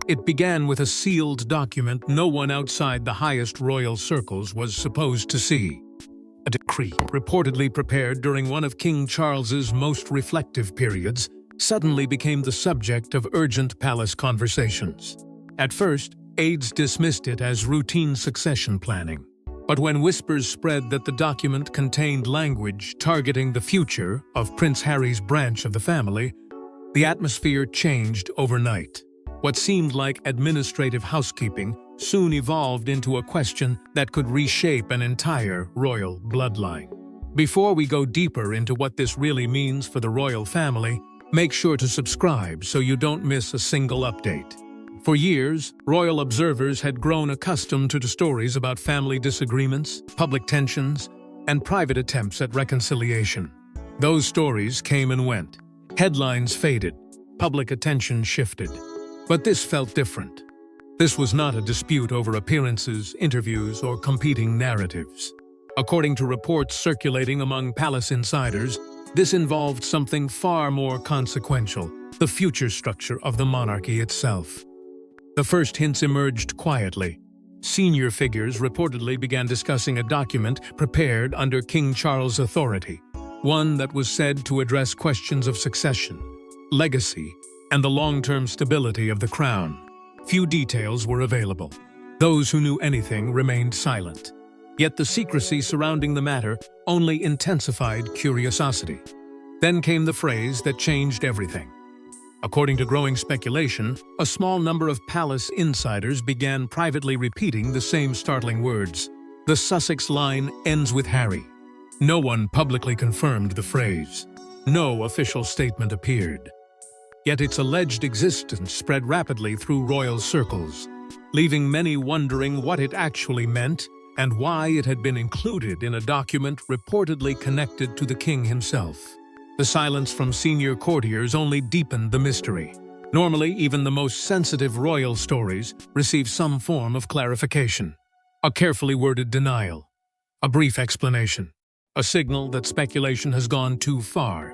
It began with a sealed document no one outside the highest royal circles was supposed to see. A decree, reportedly prepared during one of King Charles's most reflective periods, suddenly became the subject of urgent palace conversations. At first, aides dismissed it as routine succession planning. But when whispers spread that the document contained language targeting the future of Prince Harry's branch of the family, the atmosphere changed overnight. What seemed like administrative housekeeping soon evolved into a question that could reshape an entire royal bloodline. Before we go deeper into what this really means for the royal family, make sure to subscribe so you don't miss a single update. For years, royal observers had grown accustomed to the stories about family disagreements, public tensions, and private attempts at reconciliation. Those stories came and went. Headlines faded. Public attention shifted. But this felt different. This was not a dispute over appearances, interviews, or competing narratives. According to reports circulating among palace insiders, this involved something far more consequential: the future structure of the monarchy itself. The first hints emerged quietly. Senior figures reportedly began discussing a document prepared under King Charles' authority, one that was said to address questions of succession, legacy, and the long-term stability of the crown. Few details were available. Those who knew anything remained silent. Yet the secrecy surrounding the matter only intensified curiosity. Then came the phrase that changed everything. According to growing speculation, a small number of palace insiders began privately repeating the same startling words. The Sussex line ends with Harry. No one publicly confirmed the phrase. No official statement appeared. Yet its alleged existence spread rapidly through royal circles, leaving many wondering what it actually meant and why it had been included in a document reportedly connected to the king himself. The silence from senior courtiers only deepened the mystery. Normally, even the most sensitive royal stories receive some form of clarification. A carefully worded denial. A brief explanation. A signal that speculation has gone too far.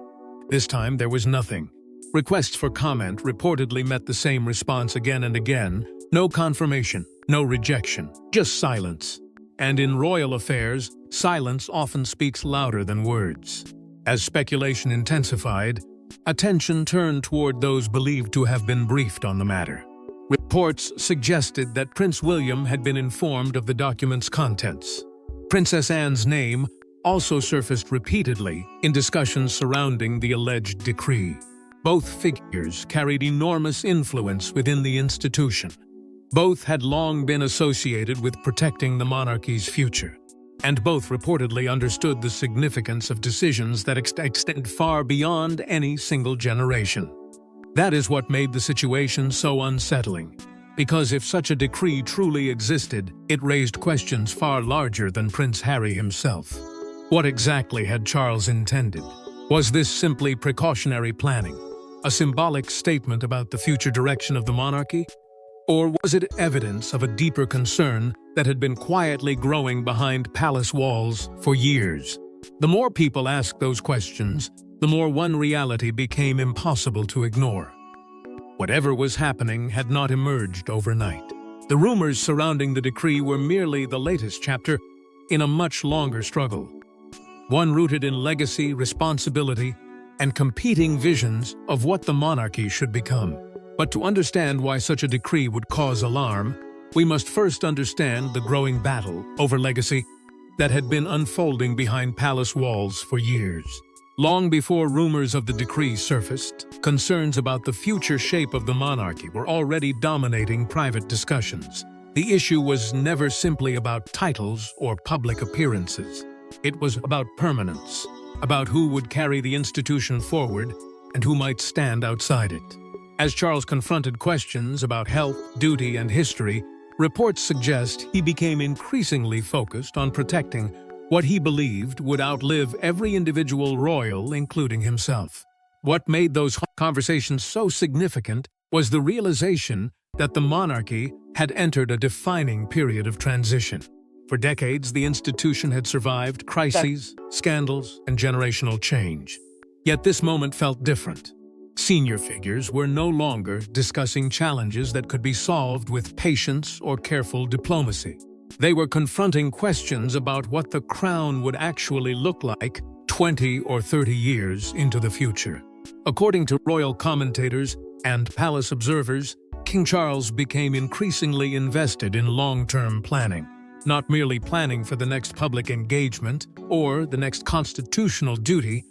This time, there was nothing. Requests for comment reportedly met the same response again and again. No confirmation, no rejection, just silence. And in royal affairs, silence often speaks louder than words. As speculation intensified, attention turned toward those believed to have been briefed on the matter. Reports suggested that Prince William had been informed of the document's contents. Princess Anne's name also surfaced repeatedly in discussions surrounding the alleged decree. Both figures carried enormous influence within the institution. Both had long been associated with protecting the monarchy's future. And both reportedly understood the significance of decisions that extend far beyond any single generation. That is what made the situation so unsettling, because if such a decree truly existed, it raised questions far larger than Prince Harry himself. What exactly had Charles intended? Was this simply precautionary planning, a symbolic statement about the future direction of the monarchy? Or was it evidence of a deeper concern that had been quietly growing behind palace walls for years? The more people asked those questions, the more one reality became impossible to ignore. Whatever was happening had not emerged overnight. The rumors surrounding the decree were merely the latest chapter in a much longer struggle, one rooted in legacy, responsibility, and competing visions of what the monarchy should become. But to understand why such a decree would cause alarm, we must first understand the growing battle over legacy that had been unfolding behind palace walls for years. Long before rumors of the decree surfaced, concerns about the future shape of the monarchy were already dominating private discussions. The issue was never simply about titles or public appearances. It was about permanence, about who would carry the institution forward and who might stand outside it. As Charles confronted questions about health, duty, and history, reports suggest he became increasingly focused on protecting what he believed would outlive every individual royal, including himself. What made those conversations so significant was the realization that the monarchy had entered a defining period of transition. For decades, the institution had survived crises, scandals, and generational change. Yet this moment felt different. Senior figures were no longer discussing challenges that could be solved with patience or careful diplomacy. They were confronting questions about what the crown would actually look like 20 or 30 years into the future. According to royal commentators and palace observers, King Charles became increasingly invested in long-term planning, not merely planning for the next public engagement or the next constitutional duty,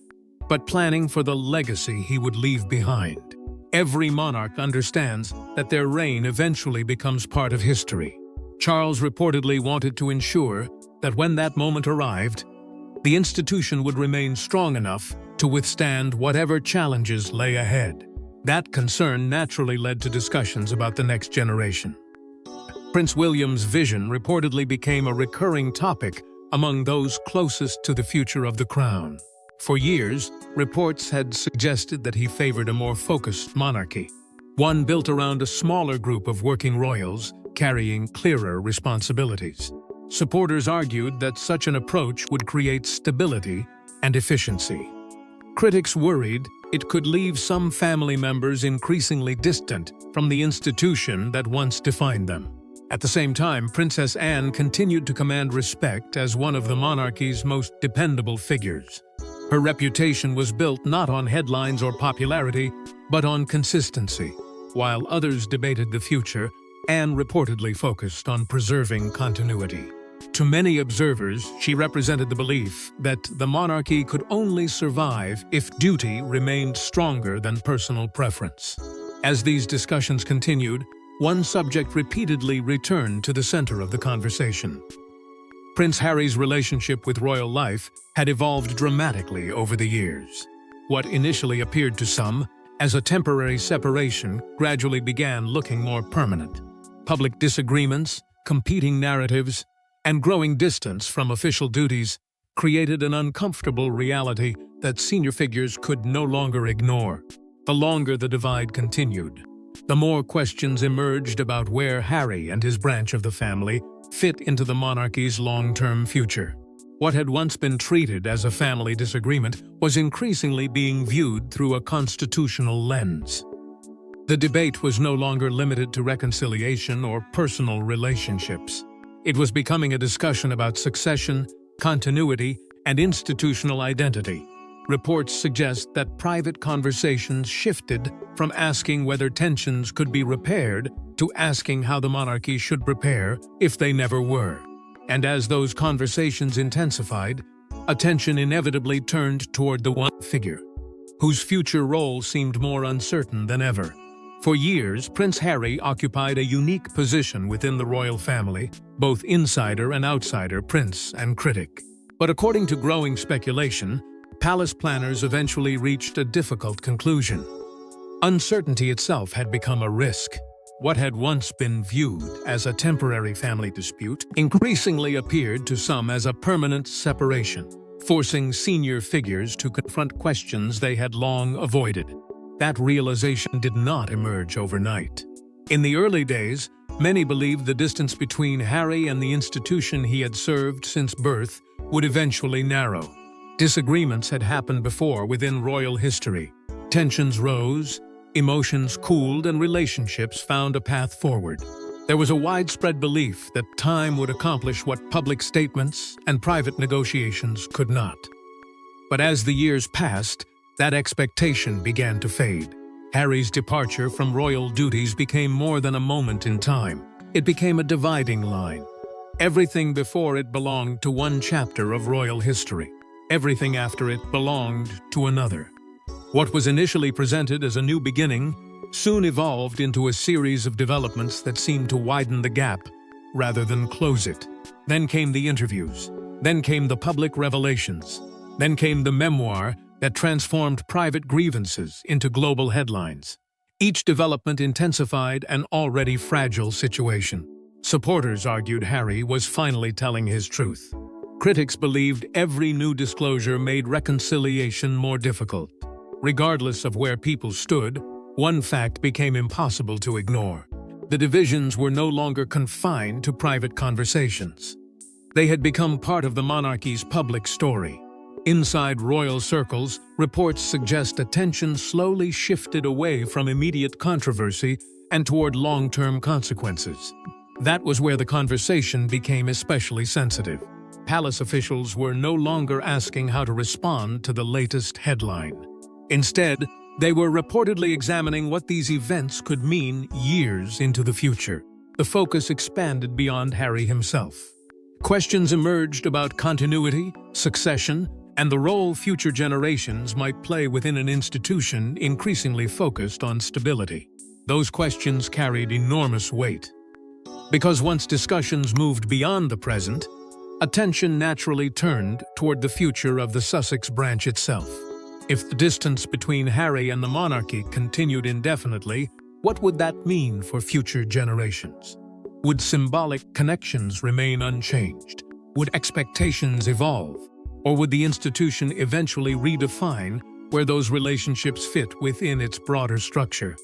but planning for the legacy he would leave behind. Every monarch understands that their reign eventually becomes part of history. Charles reportedly wanted to ensure that when that moment arrived, the institution would remain strong enough to withstand whatever challenges lay ahead. That concern naturally led to discussions about the next generation. Prince William's vision reportedly became a recurring topic among those closest to the future of the crown. For years, reports had suggested that he favored a more focused monarchy, one built around a smaller group of working royals carrying clearer responsibilities. Supporters argued that such an approach would create stability and efficiency. Critics worried it could leave some family members increasingly distant from the institution that once defined them. At the same time, Princess Anne continued to command respect as one of the monarchy's most dependable figures. Her reputation was built not on headlines or popularity, but on consistency. While others debated the future, Anne reportedly focused on preserving continuity. To many observers, she represented the belief that the monarchy could only survive if duty remained stronger than personal preference. As these discussions continued, one subject repeatedly returned to the center of the conversation. Prince Harry's relationship with royal life had evolved dramatically over the years. What initially appeared to some as a temporary separation gradually began looking more permanent. Public disagreements, competing narratives, and growing distance from official duties created an uncomfortable reality that senior figures could no longer ignore. The longer the divide continued, the more questions emerged about where Harry and his branch of the family fit into the monarchy's long-term future. What had once been treated as a family disagreement was increasingly being viewed through a constitutional lens. The debate was no longer limited to reconciliation or personal relationships. It was becoming a discussion about succession, continuity, and institutional identity. Reports suggest that private conversations shifted from asking whether tensions could be repaired to asking how the monarchy should prepare if they never were. And as those conversations intensified, attention inevitably turned toward the one figure, whose future role seemed more uncertain than ever. For years, Prince Harry occupied a unique position within the royal family, both insider and outsider prince and critic. But according to growing speculation, palace planners eventually reached a difficult conclusion. Uncertainty itself had become a risk. What had once been viewed as a temporary family dispute increasingly appeared to some as a permanent separation, forcing senior figures to confront questions they had long avoided. That realization did not emerge overnight. In the early days, many believed the distance between Harry and the institution he had served since birth would eventually narrow. Disagreements had happened before within royal history. Tensions rose, emotions cooled, and relationships found a path forward. There was a widespread belief that time would accomplish what public statements and private negotiations could not. But as the years passed, that expectation began to fade. Harry's departure from royal duties became more than a moment in time. It became a dividing line. Everything before it belonged to one chapter of royal history. Everything after it belonged to another. What was initially presented as a new beginning soon evolved into a series of developments that seemed to widen the gap rather than close it. Then came the interviews. Then came the public revelations. Then came the memoir that transformed private grievances into global headlines. Each development intensified an already fragile situation. Supporters argued Harry was finally telling his truth. Critics believed every new disclosure made reconciliation more difficult. Regardless of where people stood, one fact became impossible to ignore. The divisions were no longer confined to private conversations. They had become part of the monarchy's public story. Inside royal circles, reports suggest attention slowly shifted away from immediate controversy and toward long-term consequences. That was where the conversation became especially sensitive. Palace officials were no longer asking how to respond to the latest headline. Instead, they were reportedly examining what these events could mean years into the future. The focus expanded beyond Harry himself. Questions emerged about continuity, succession, and the role future generations might play within an institution increasingly focused on stability. Those questions carried enormous weight. Because once discussions moved beyond the present, attention naturally turned toward the future of the Sussex branch itself. If the distance between Harry and the monarchy continued indefinitely, what would that mean for future generations? Would symbolic connections remain unchanged? Would expectations evolve? Or would the institution eventually redefine where those relationships fit within its broader structure?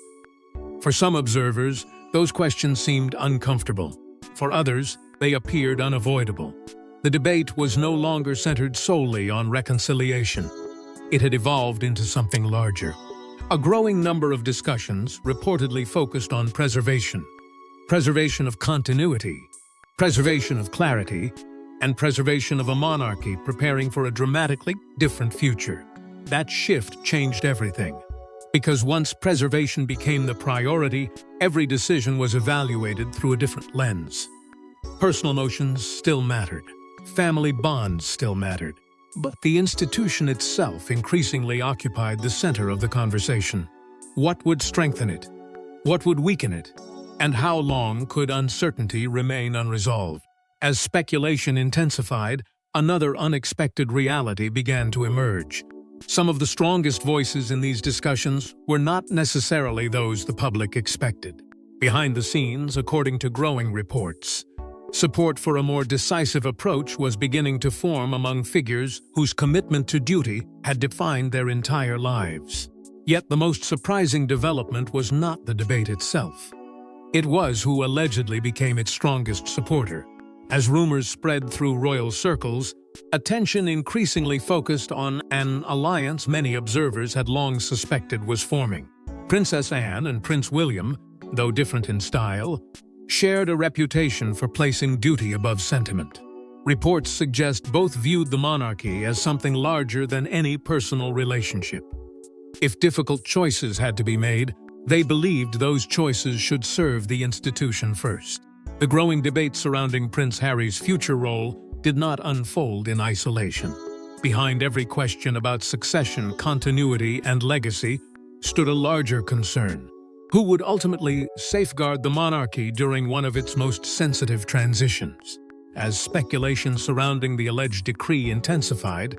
For some observers, those questions seemed uncomfortable. For others, they appeared unavoidable. The debate was no longer centered solely on reconciliation. It had evolved into something larger. A growing number of discussions reportedly focused on preservation of continuity, preservation of clarity, and preservation of a monarchy preparing for a dramatically different future. That shift changed everything. Because once preservation became the priority, every decision was evaluated through a different lens. Personal emotions still mattered. Family bonds still mattered. But the institution itself increasingly occupied the center of the conversation. What would strengthen it? What would weaken it? And how long could uncertainty remain unresolved? As speculation intensified, another unexpected reality began to emerge. Some of the strongest voices in these discussions were not necessarily those the public expected. Behind the scenes, according to growing reports, support for a more decisive approach was beginning to form among figures whose commitment to duty had defined their entire lives. Yet the most surprising development was not the debate itself. It was who allegedly became its strongest supporter. As rumors spread through royal circles, attention increasingly focused on an alliance many observers had long suspected was forming. Princess Anne and Prince William, though different in style, shared a reputation for placing duty above sentiment. Reports suggest both viewed the monarchy as something larger than any personal relationship. If difficult choices had to be made, they believed those choices should serve the institution first. The growing debate surrounding Prince Harry's future role did not unfold in isolation. Behind every question about succession, continuity, and legacy stood a larger concern. Who would ultimately safeguard the monarchy during one of its most sensitive transitions? As speculation surrounding the alleged decree intensified,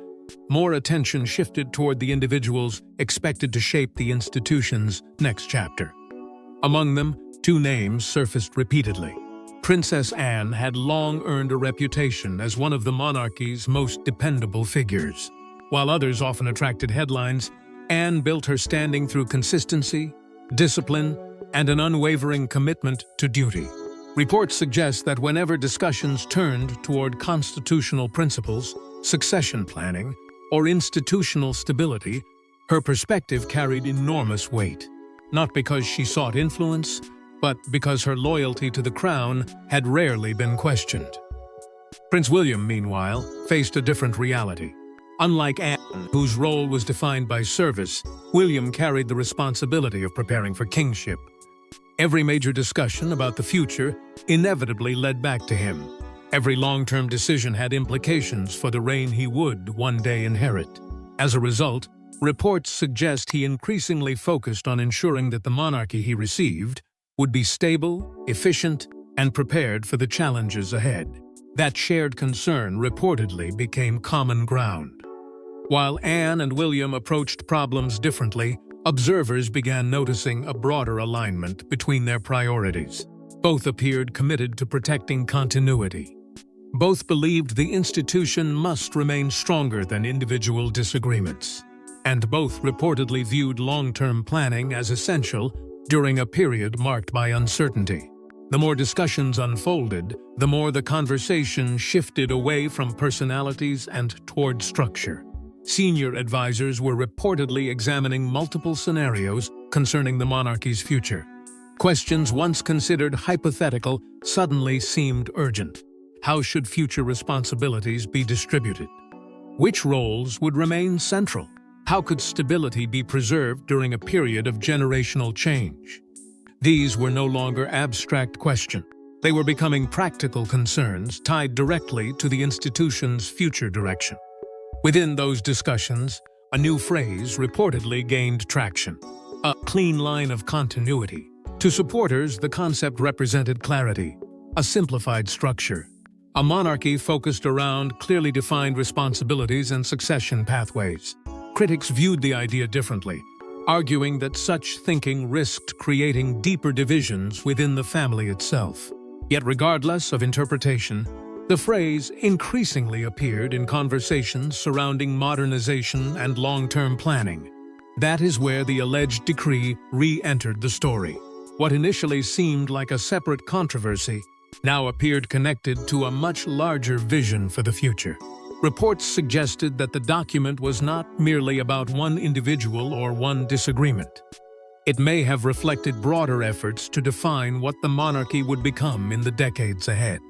more attention shifted toward the individuals expected to shape the institution's next chapter. Among them, two names surfaced repeatedly. Princess Anne had long earned a reputation as one of the monarchy's most dependable figures. While others often attracted headlines, Anne built her standing through consistency, discipline, and an unwavering commitment to duty. Reports suggest that whenever discussions turned toward constitutional principles, succession planning, or institutional stability, her perspective carried enormous weight. Not because she sought influence, but because her loyalty to the crown had rarely been questioned. Prince William, meanwhile, faced a different reality. Unlike Anne, whose role was defined by service, William carried the responsibility of preparing for kingship. Every major discussion about the future inevitably led back to him. Every long-term decision had implications for the reign he would one day inherit. As a result, reports suggest he increasingly focused on ensuring that the monarchy he received would be stable, efficient, and prepared for the challenges ahead. That shared concern reportedly became common ground. While Anne and William approached problems differently, observers began noticing a broader alignment between their priorities. Both appeared committed to protecting continuity. Both believed the institution must remain stronger than individual disagreements. And both reportedly viewed long-term planning as essential during a period marked by uncertainty. The more discussions unfolded, the more the conversation shifted away from personalities and toward structure. Senior advisors were reportedly examining multiple scenarios concerning the monarchy's future. Questions once considered hypothetical suddenly seemed urgent. How should future responsibilities be distributed? Which roles would remain central? How could stability be preserved during a period of generational change? These were no longer abstract questions. They were becoming practical concerns tied directly to the institution's future direction. Within those discussions, a new phrase reportedly gained traction: a clean line of continuity. To supporters, the concept represented clarity, a simplified structure, a monarchy focused around clearly defined responsibilities and succession pathways. Critics viewed the idea differently, arguing that such thinking risked creating deeper divisions within the family itself. Yet regardless of interpretation, the phrase increasingly appeared in conversations surrounding modernization and long-term planning. That is where the alleged decree re-entered the story. What initially seemed like a separate controversy now appeared connected to a much larger vision for the future. Reports suggested that the document was not merely about one individual or one disagreement. It may have reflected broader efforts to define what the monarchy would become in the decades ahead.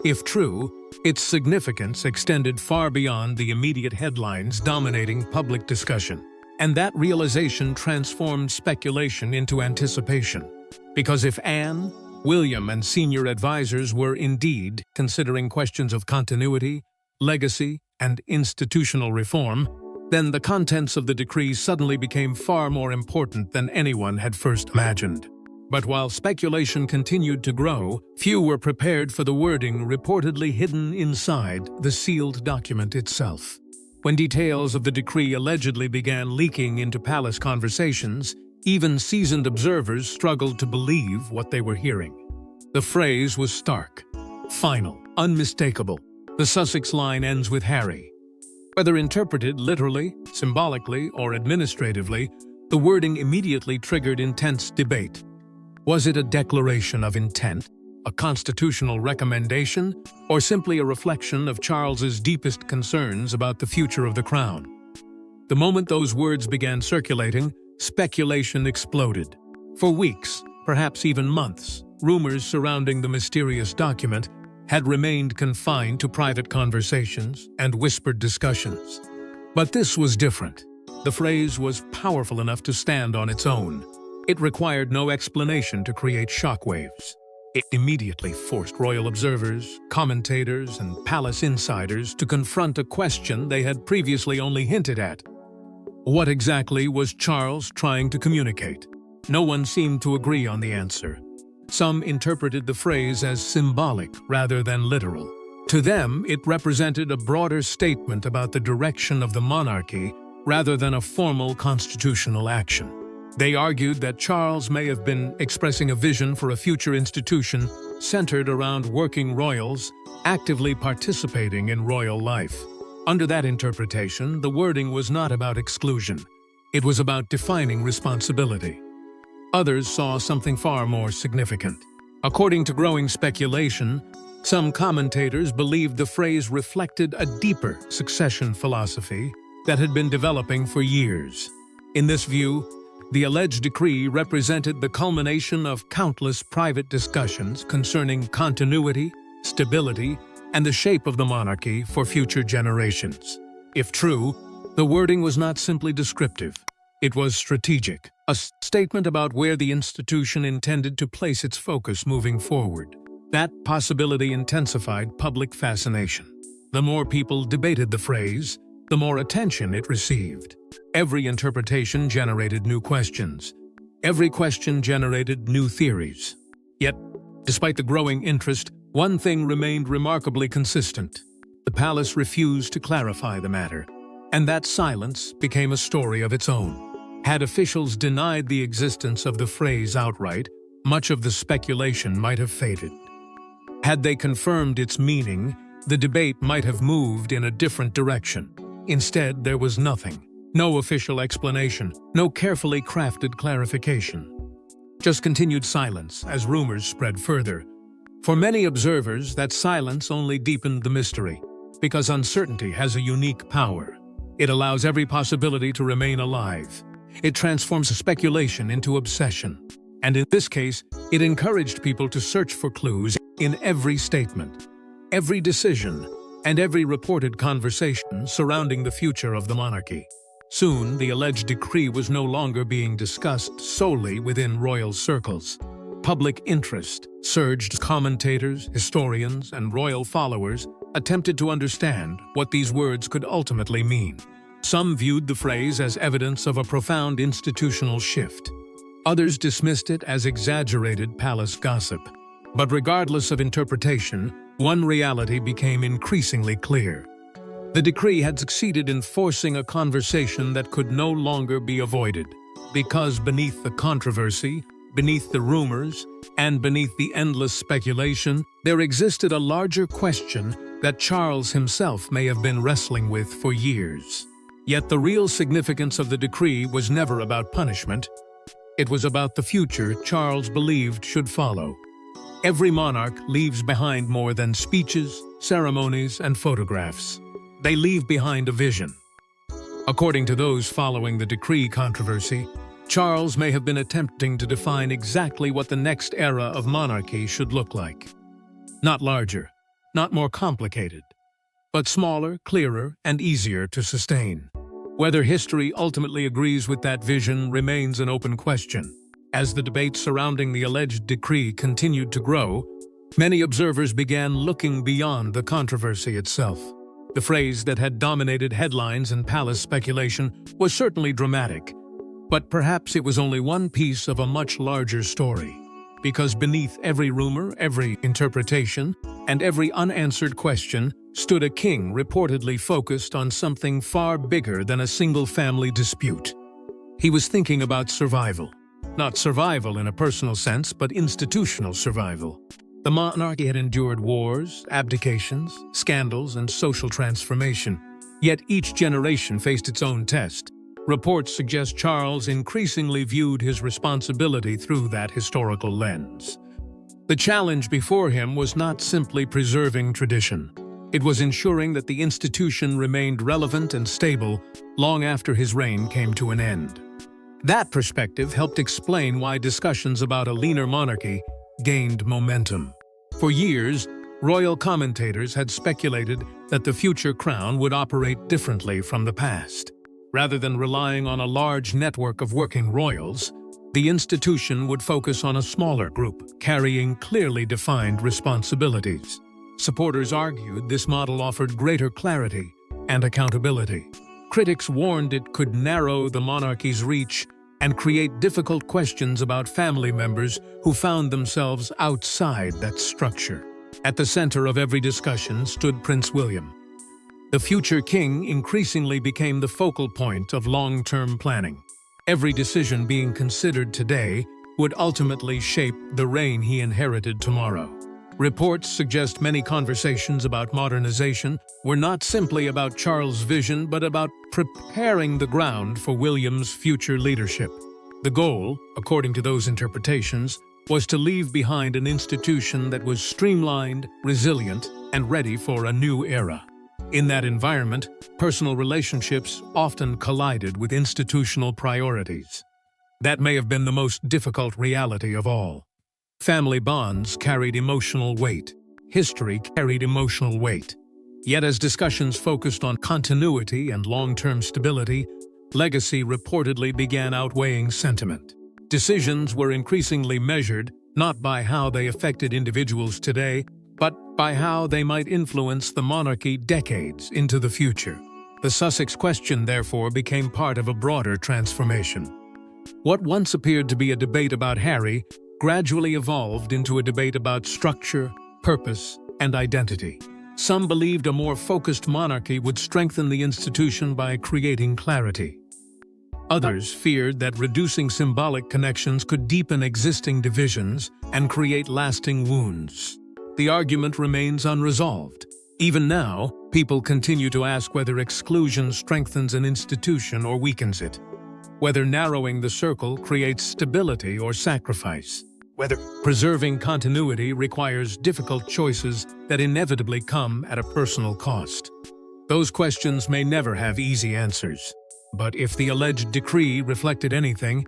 If true, its significance extended far beyond the immediate headlines dominating public discussion. And that realization transformed speculation into anticipation. Because if Anne, William, and senior advisors were indeed considering questions of continuity, legacy, and institutional reform, then the contents of the decree suddenly became far more important than anyone had first imagined. But while speculation continued to grow, few were prepared for the wording reportedly hidden inside the sealed document itself. When details of the decree allegedly began leaking into palace conversations, even seasoned observers struggled to believe what they were hearing. The phrase was stark, final, unmistakable. The Sussex line ends with Harry. Whether interpreted literally, symbolically, or administratively, the wording immediately triggered intense debate. Was it a declaration of intent, a constitutional recommendation, or simply a reflection of Charles's deepest concerns about the future of the crown? The moment those words began circulating, speculation exploded. For weeks, perhaps even months, rumors surrounding the mysterious document had remained confined to private conversations and whispered discussions. But this was different. The phrase was powerful enough to stand on its own. It required no explanation to create shockwaves. It immediately forced royal observers, commentators, and palace insiders to confront a question they had previously only hinted at. What exactly was Charles trying to communicate? No one seemed to agree on the answer. Some interpreted the phrase as symbolic rather than literal. To them, it represented a broader statement about the direction of the monarchy rather than a formal constitutional action. They argued that Charles may have been expressing a vision for a future institution centered around working royals actively participating in royal life. Under that interpretation, the wording was not about exclusion. It was about defining responsibility. Others saw something far more significant. According to growing speculation, some commentators believed the phrase reflected a deeper succession philosophy that had been developing for years. In this view, the alleged decree represented the culmination of countless private discussions concerning continuity, stability, and the shape of the monarchy for future generations. If true, the wording was not simply descriptive. It was strategic, a statement about where the institution intended to place its focus moving forward. That possibility intensified public fascination. The more people debated the phrase, the more attention it received. Every interpretation generated new questions. Every question generated new theories. Yet, despite the growing interest, one thing remained remarkably consistent. The palace refused to clarify the matter, and that silence became a story of its own. Had officials denied the existence of the phrase outright, much of the speculation might have faded. Had they confirmed its meaning, the debate might have moved in a different direction. Instead, there was nothing. No official explanation, no carefully crafted clarification. Just continued silence as rumors spread further. For many observers, that silence only deepened the mystery, because uncertainty has a unique power. It allows every possibility to remain alive. It transforms speculation into obsession. And in this case, it encouraged people to search for clues in every statement, every decision, and every reported conversation surrounding the future of the monarchy. Soon, the alleged decree was no longer being discussed solely within royal circles. Public interest surged. Commentators, historians, and royal followers attempted to understand what these words could ultimately mean. Some viewed the phrase as evidence of a profound institutional shift. Others dismissed it as exaggerated palace gossip. But regardless of interpretation, one reality became increasingly clear. The decree had succeeded in forcing a conversation that could no longer be avoided, because beneath the controversy, beneath the rumors, and beneath the endless speculation, there existed a larger question that Charles himself may have been wrestling with for years. Yet the real significance of the decree was never about punishment. It was about the future Charles believed should follow. Every monarch leaves behind more than speeches, ceremonies, and photographs. They leave behind a vision. According to those following the decree controversy, Charles may have been attempting to define exactly what the next era of monarchy should look like. Not larger, not more complicated, but smaller, clearer, and easier to sustain. Whether history ultimately agrees with that vision remains an open question. As the debate surrounding the alleged decree continued to grow, many observers began looking beyond the controversy itself. The phrase that had dominated headlines and palace speculation was certainly dramatic, but perhaps it was only one piece of a much larger story. Because beneath every rumor, every interpretation, and every unanswered question stood a king reportedly focused on something far bigger than a single family dispute. He was thinking about survival. Not survival in a personal sense, but institutional survival. The monarchy had endured wars, abdications, scandals, and social transformation. Yet each generation faced its own test. Reports suggest Charles increasingly viewed his responsibility through that historical lens. The challenge before him was not simply preserving tradition. It was ensuring that the institution remained relevant and stable long after his reign came to an end. That perspective helped explain why discussions about a leaner monarchy gained momentum. For years, royal commentators had speculated that the future crown would operate differently from the past. Rather than relying on a large network of working royals, the institution would focus on a smaller group, carrying clearly defined responsibilities. Supporters argued this model offered greater clarity and accountability. Critics warned it could narrow the monarchy's reach and create difficult questions about family members who found themselves outside that structure. At the center of every discussion stood Prince William. The future king increasingly became the focal point of long-term planning. Every decision being considered today would ultimately shape the reign he inherited tomorrow. Reports suggest many conversations about modernization were not simply about Charles' vision, but about preparing the ground for William's future leadership. The goal, according to those interpretations, was to leave behind an institution that was streamlined, resilient, and ready for a new era. In that environment, personal relationships often collided with institutional priorities. That may have been the most difficult reality of all. Family bonds carried emotional weight. History carried emotional weight. Yet as discussions focused on continuity and long-term stability, legacy reportedly began outweighing sentiment. Decisions were increasingly measured not by how they affected individuals today, but by how they might influence the monarchy decades into the future. The Sussex question, therefore, became part of a broader transformation. What once appeared to be a debate about Harry gradually evolved into a debate about structure, purpose, and identity. Some believed a more focused monarchy would strengthen the institution by creating clarity. Others feared that reducing symbolic connections could deepen existing divisions and create lasting wounds. The argument remains unresolved. Even now, people continue to ask whether exclusion strengthens an institution or weakens it, whether narrowing the circle creates stability or sacrifice, whether preserving continuity requires difficult choices that inevitably come at a personal cost. Those questions may never have easy answers. But if the alleged decree reflected anything,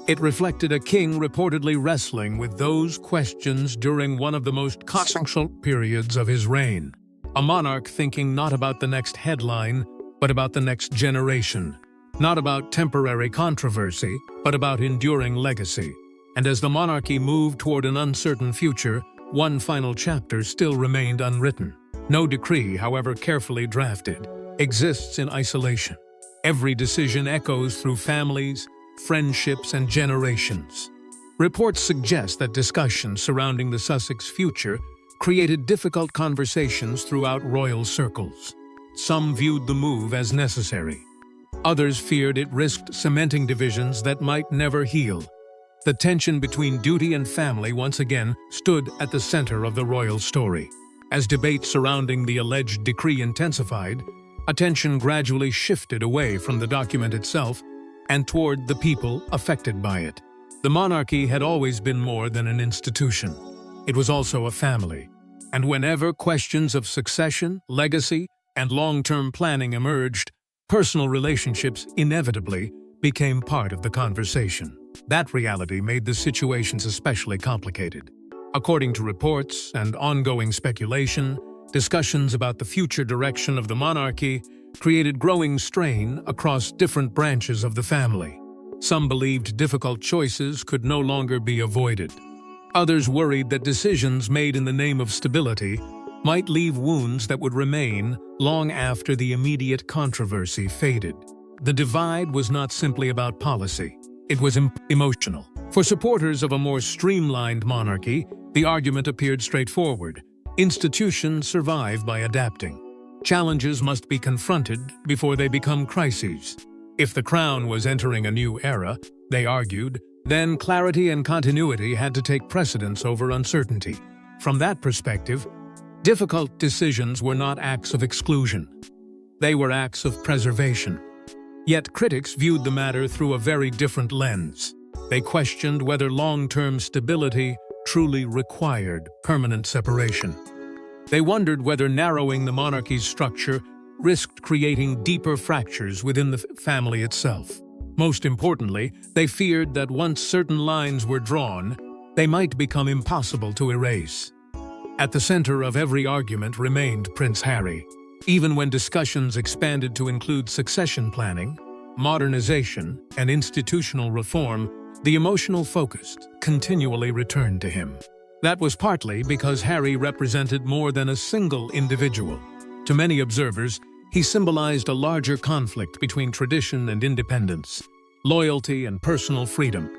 it reflected a king reportedly wrestling with those questions during one of the most consequential periods of his reign. A monarch thinking not about the next headline, but about the next generation. Not about temporary controversy, but about enduring legacy. And as the monarchy moved toward an uncertain future, one final chapter still remained unwritten. No decree, however carefully drafted, exists in isolation. Every decision echoes through families, friendships, and generations. Reports suggest that discussions surrounding the Sussex future created difficult conversations throughout royal circles. Some viewed the move as necessary. Others feared it risked cementing divisions that might never heal. The tension between duty and family once again stood at the center of the royal story. As debate surrounding the alleged decree intensified, attention gradually shifted away from the document itself and toward the people affected by it. The monarchy had always been more than an institution. It was also a family. And whenever questions of succession, legacy, and long-term planning emerged, personal relationships inevitably became part of the conversation. That reality made the situations especially complicated. According to reports and ongoing speculation, discussions about the future direction of the monarchy created growing strain across different branches of the family. Some believed difficult choices could no longer be avoided. Others worried that decisions made in the name of stability might leave wounds that would remain long after the immediate controversy faded. The divide was not simply about policy. It was emotional. For supporters of a more streamlined monarchy, the argument appeared straightforward. Institutions survive by adapting. Challenges must be confronted before they become crises. If the crown was entering a new era, they argued, then clarity and continuity had to take precedence over uncertainty. From that perspective, difficult decisions were not acts of exclusion. They were acts of preservation. Yet critics viewed the matter through a very different lens. They questioned whether long-term stability truly required permanent separation. They wondered whether narrowing the monarchy's structure risked creating deeper fractures within the family itself. Most importantly, they feared that once certain lines were drawn, they might become impossible to erase. At the center of every argument remained Prince Harry. Even when discussions expanded to include succession planning, modernization, and institutional reform, the emotional focus continually returned to him. That was partly because Harry represented more than a single individual. To many observers, he symbolized a larger conflict between tradition and independence, loyalty and personal freedom,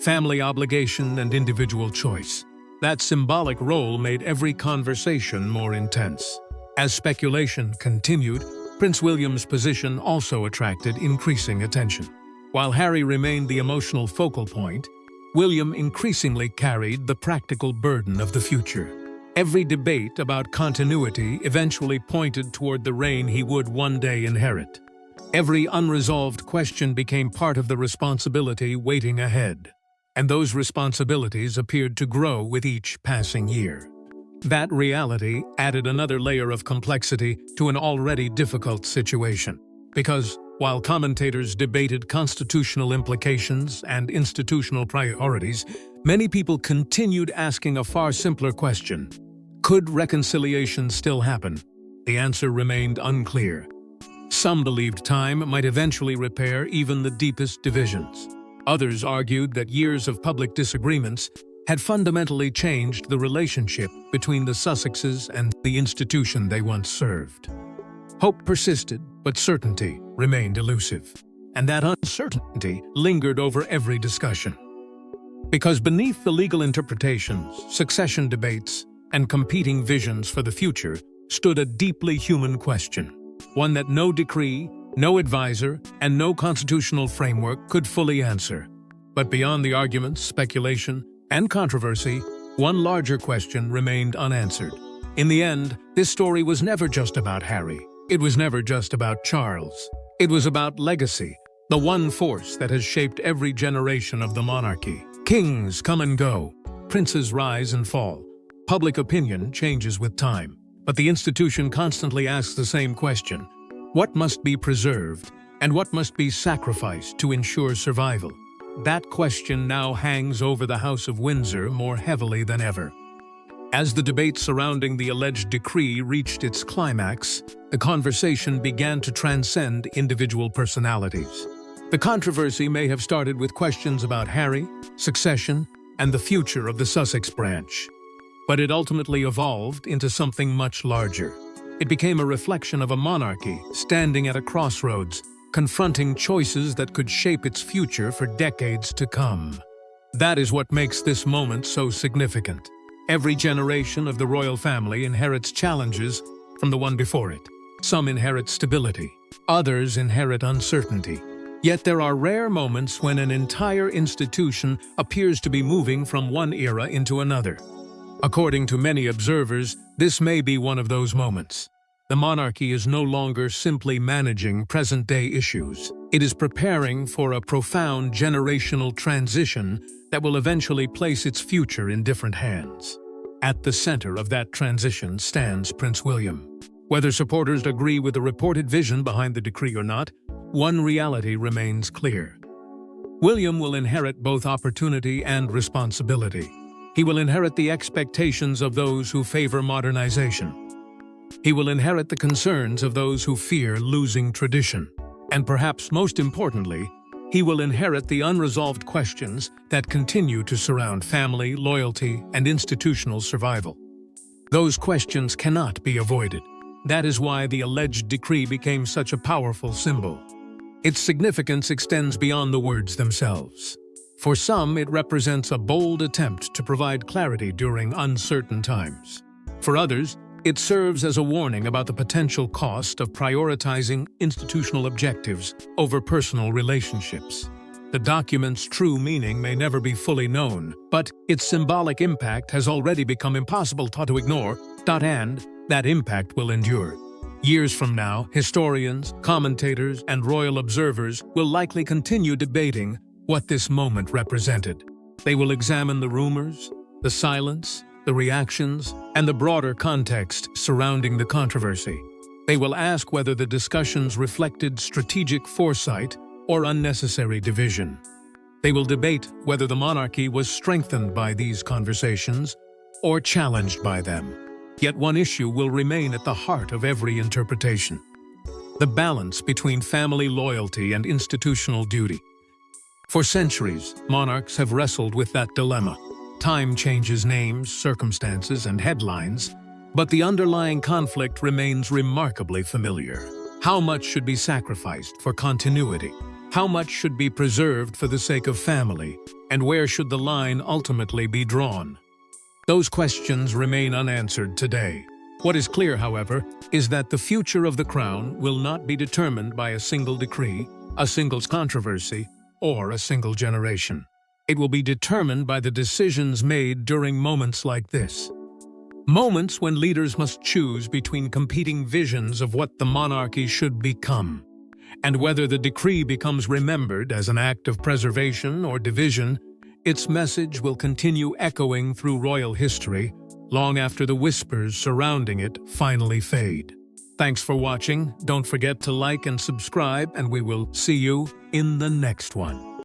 family obligation and individual choice. That symbolic role made every conversation more intense. As speculation continued, Prince William's position also attracted increasing attention. While Harry remained the emotional focal point, William increasingly carried the practical burden of the future. Every debate about continuity eventually pointed toward the reign he would one day inherit. Every unresolved question became part of the responsibility waiting ahead, and those responsibilities appeared to grow with each passing year. That reality added another layer of complexity to an already difficult situation, because while commentators debated constitutional implications and institutional priorities, many people continued asking a far simpler question: could reconciliation still happen? The answer remained unclear. Some believed time might eventually repair even the deepest divisions. Others argued that years of public disagreements had fundamentally changed the relationship between the Sussexes and the institution they once served. Hope persisted, but certainty remained elusive. And that uncertainty lingered over every discussion. Because beneath the legal interpretations, succession debates, and competing visions for the future stood a deeply human question, one that no decree, no advisor, and no constitutional framework could fully answer. But beyond the arguments, speculation, and controversy, one larger question remained unanswered. In the end, this story was never just about Harry. It was never just about Charles. It was about legacy, the one force that has shaped every generation of the monarchy. Kings come and go, princes rise and fall. Public opinion changes with time. But the institution constantly asks the same question: What must be preserved, and what must be sacrificed to ensure survival? That question now hangs over the House of Windsor more heavily than ever. As the debate surrounding the alleged decree reached its climax, the conversation began to transcend individual personalities. The controversy may have started with questions about Harry, succession, and the future of the Sussex branch. But it ultimately evolved into something much larger. It became a reflection of a monarchy standing at a crossroads, confronting choices that could shape its future for decades to come. That is what makes this moment so significant. Every generation of the royal family inherits challenges from the one before it. Some inherit stability, others inherit uncertainty. Yet there are rare moments when an entire institution appears to be moving from one era into another. According to many observers, this may be one of those moments. The monarchy is no longer simply managing present-day issues. It is preparing for a profound generational transition that will eventually place its future in different hands. At the center of that transition stands Prince William. Whether supporters agree with the reported vision behind the decree or not, one reality remains clear. William will inherit both opportunity and responsibility. He will inherit the expectations of those who favor modernization. He will inherit the concerns of those who fear losing tradition. And perhaps most importantly, he will inherit the unresolved questions that continue to surround family, loyalty, and institutional survival. Those questions cannot be avoided. That is why the alleged decree became such a powerful symbol. Its significance extends beyond the words themselves. For some, it represents a bold attempt to provide clarity during uncertain times. For others, it serves as a warning about the potential cost of prioritizing institutional objectives over personal relationships. The document's true meaning may never be fully known, but its symbolic impact has already become impossible to ignore, and that impact will endure. Years from now, historians, commentators, and royal observers will likely continue debating what this moment represented. They will examine the rumors, the silence, the reactions, and the broader context surrounding the controversy. They will ask whether the discussions reflected strategic foresight or unnecessary division. They will debate whether the monarchy was strengthened by these conversations or challenged by them. Yet one issue will remain at the heart of every interpretation: the balance between family loyalty and institutional duty. For centuries, monarchs have wrestled with that dilemma. Time changes names, circumstances, and headlines, but the underlying conflict remains remarkably familiar. How much should be sacrificed for continuity? How much should be preserved for the sake of family? And where should the line ultimately be drawn? Those questions remain unanswered today. What is clear, however, is that the future of the crown will not be determined by a single decree, a single controversy, or a single generation. It will be determined by the decisions made during moments like this. Moments when leaders must choose between competing visions of what the monarchy should become. And whether the decree becomes remembered as an act of preservation or division, its message will continue echoing through royal history long after the whispers surrounding it finally fade. Thanks for watching. Don't forget to like and subscribe, and we will see you in the next one.